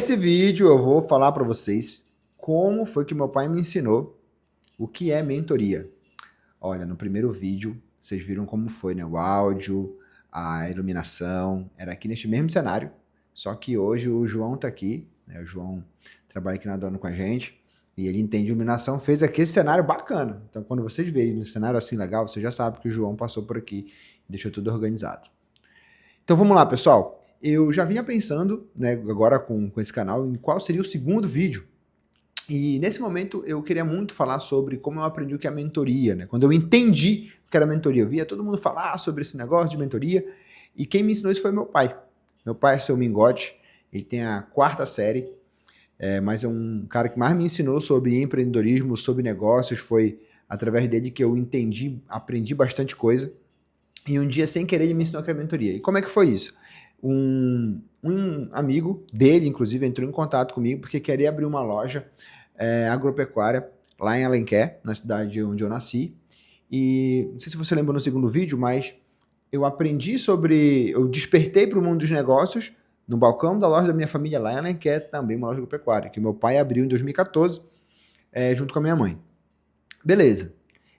Nesse vídeo eu vou falar para vocês como foi que meu pai me ensinou o que é mentoria. Olha, no primeiro vídeo vocês viram como foi, né? O áudio, a iluminação, era aqui neste mesmo cenário, só que hoje o João tá aqui, né? O João trabalha aqui na Dono com a gente e ele entende iluminação, fez aqui esse cenário bacana. Então quando vocês verem um cenário assim legal, você já sabe que o João passou por aqui e deixou tudo organizado. Então vamos lá, pessoal. Eu já vinha pensando, né, agora com esse canal, em qual seria o segundo vídeo. E nesse momento eu queria muito falar sobre como eu aprendi o que é mentoria, né? Quando eu entendi o que era mentoria, eu via todo mundo falar sobre esse negócio de mentoria, e quem me ensinou isso foi meu pai. Meu pai é seu Mingote, ele tem a 4ª série, mas é um cara que mais me ensinou sobre empreendedorismo, sobre negócios, foi através dele que eu entendi, aprendi bastante coisa. E um dia, sem querer, ele me ensinou a criar mentoria. E como é que foi isso? Um amigo dele, inclusive, entrou em contato comigo porque queria abrir uma loja agropecuária lá em Alenquer, na cidade onde eu nasci. E não sei se você lembra no segundo vídeo, mas eu aprendi sobre... Eu despertei para o mundo dos negócios no balcão da loja da minha família lá em Alenquer, também uma loja agropecuária, que meu pai abriu em 2014, junto com a minha mãe. Beleza.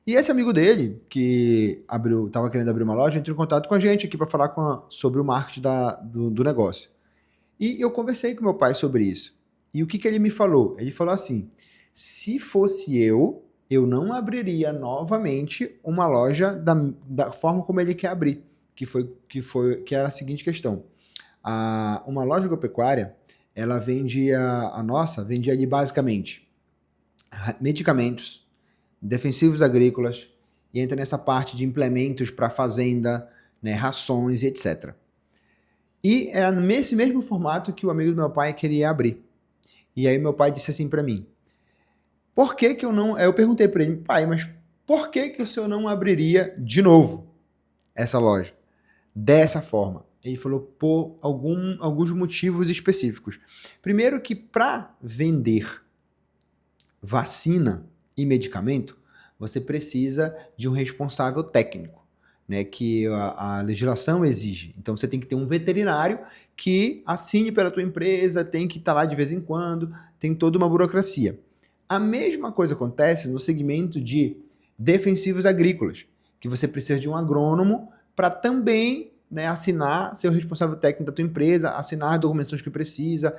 E esse amigo dele, que estava querendo abrir uma loja, entrou em contato com a gente aqui para falar sobre o marketing do negócio. E eu conversei com meu pai sobre isso. E o que ele me falou? Ele falou assim, se fosse eu não abriria novamente uma loja da forma como ele quer abrir. Que era a seguinte questão. Uma loja agropecuária, ela vendia ali basicamente medicamentos, defensivos agrícolas, e entra nessa parte de implementos para fazenda, né, rações e etc. E era nesse mesmo formato que o amigo do meu pai queria abrir. E aí meu pai disse assim para mim, por que que eu não... Eu perguntei para ele, pai, mas por que que o senhor não abriria de novo essa loja? Dessa forma. Ele falou por alguns motivos específicos. Primeiro que para vender vacina e medicamento, você precisa de um responsável técnico, né, que a legislação exige. Então você tem que ter um veterinário que assine pela tua empresa, tem que estar lá de vez em quando, tem toda uma burocracia. A mesma coisa acontece no segmento de defensivos agrícolas, que você precisa de um agrônomo para também, né, assinar, ser o responsável técnico da tua empresa, assinar as documentações que precisa,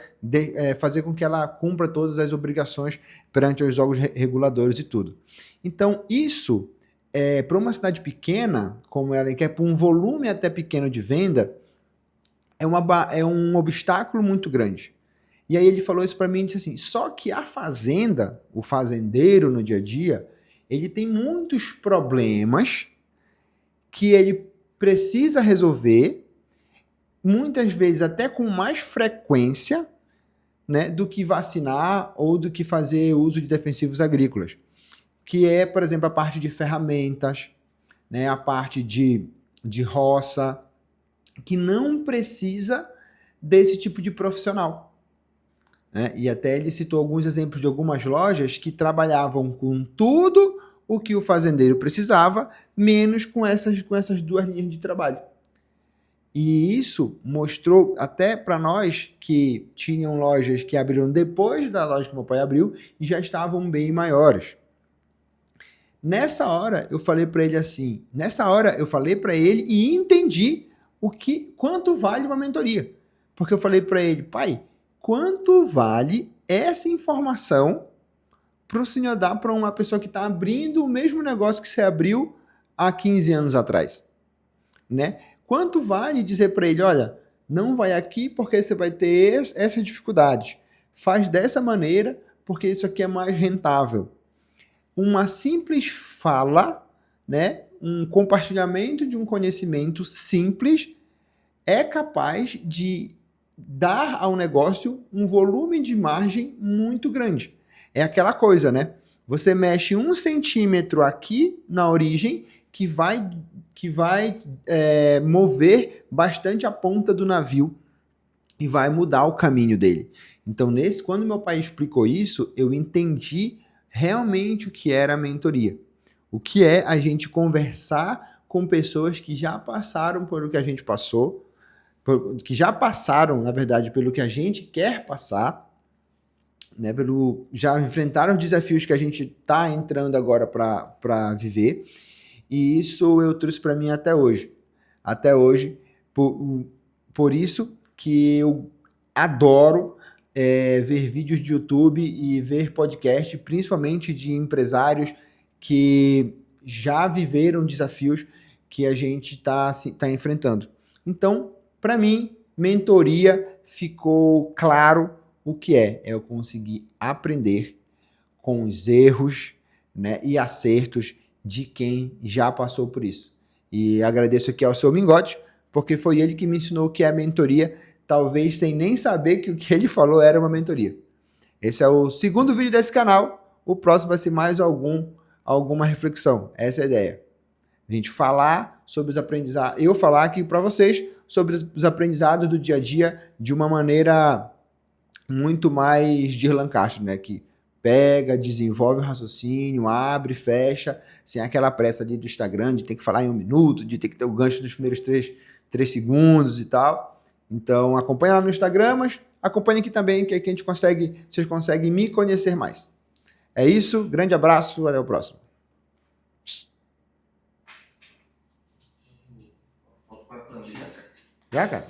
fazer com que ela cumpra todas as obrigações perante os órgãos reguladores e tudo. Então, isso, para uma cidade pequena, como ela quer, para um volume até pequeno de venda, é um obstáculo muito grande. E aí ele falou isso para mim e disse assim, só que a fazenda, o fazendeiro no dia a dia, ele tem muitos problemas que ele precisa resolver, muitas vezes até com mais frequência, né, do que vacinar ou do que fazer uso de defensivos agrícolas. Que é, por exemplo, a parte de ferramentas, né, a parte de roça, que não precisa desse tipo de profissional. Né? E até ele citou alguns exemplos de algumas lojas que trabalhavam com tudo o que o fazendeiro precisava, menos com essas duas linhas de trabalho. E isso mostrou até para nós que tinham lojas que abriram depois da loja que meu pai abriu e já estavam bem maiores. Nessa hora eu falei para ele assim, e entendi quanto vale uma mentoria. Porque eu falei para ele, pai, quanto vale essa informação para o senhor dar para uma pessoa que está abrindo o mesmo negócio que você abriu há 15 anos atrás, né? Quanto vale dizer para ele, olha, não vai aqui porque você vai ter essa dificuldade. Faz dessa maneira porque isso aqui é mais rentável. Uma simples fala, né, um compartilhamento de um conhecimento simples é capaz de dar ao negócio um volume de margem muito grande. É aquela coisa, né? Você mexe 1 centímetro aqui na origem que vai mover bastante a ponta do navio e vai mudar o caminho dele. Então, quando meu pai explicou isso, eu entendi realmente o que era a mentoria. O que é a gente conversar com pessoas que já passaram por o que a gente passou, que já passaram, na verdade, pelo que a gente quer passar, né? Já enfrentaram os desafios que a gente está entrando agora para viver, e isso eu trouxe para mim até hoje. Até hoje, por isso que eu adoro ver vídeos de YouTube e ver podcast, principalmente de empresários que já viveram desafios que a gente tá enfrentando. Então, para mim, mentoria ficou claro o que é. É eu conseguir aprender com os erros, né, e acertos de quem já passou por isso. E agradeço aqui ao seu Mingote, porque foi ele que me ensinou o que é a mentoria, talvez sem nem saber que o que ele falou era uma mentoria. Esse é o segundo vídeo desse canal. O próximo vai ser mais alguma reflexão. Essa é a ideia. A gente falar sobre os aprendizados, eu falar aqui para vocês sobre os aprendizados do dia a dia de uma maneira muito mais de Lancaster, né? Que pega, desenvolve o raciocínio, abre, fecha, sem aquela pressa ali do Instagram de ter que falar em 1 minuto, de ter que ter o gancho dos primeiros 3 segundos e tal. Então acompanha lá no Instagram, mas acompanha aqui também, que aqui vocês conseguem me conhecer mais. É isso, grande abraço, até o próximo. Já, cara?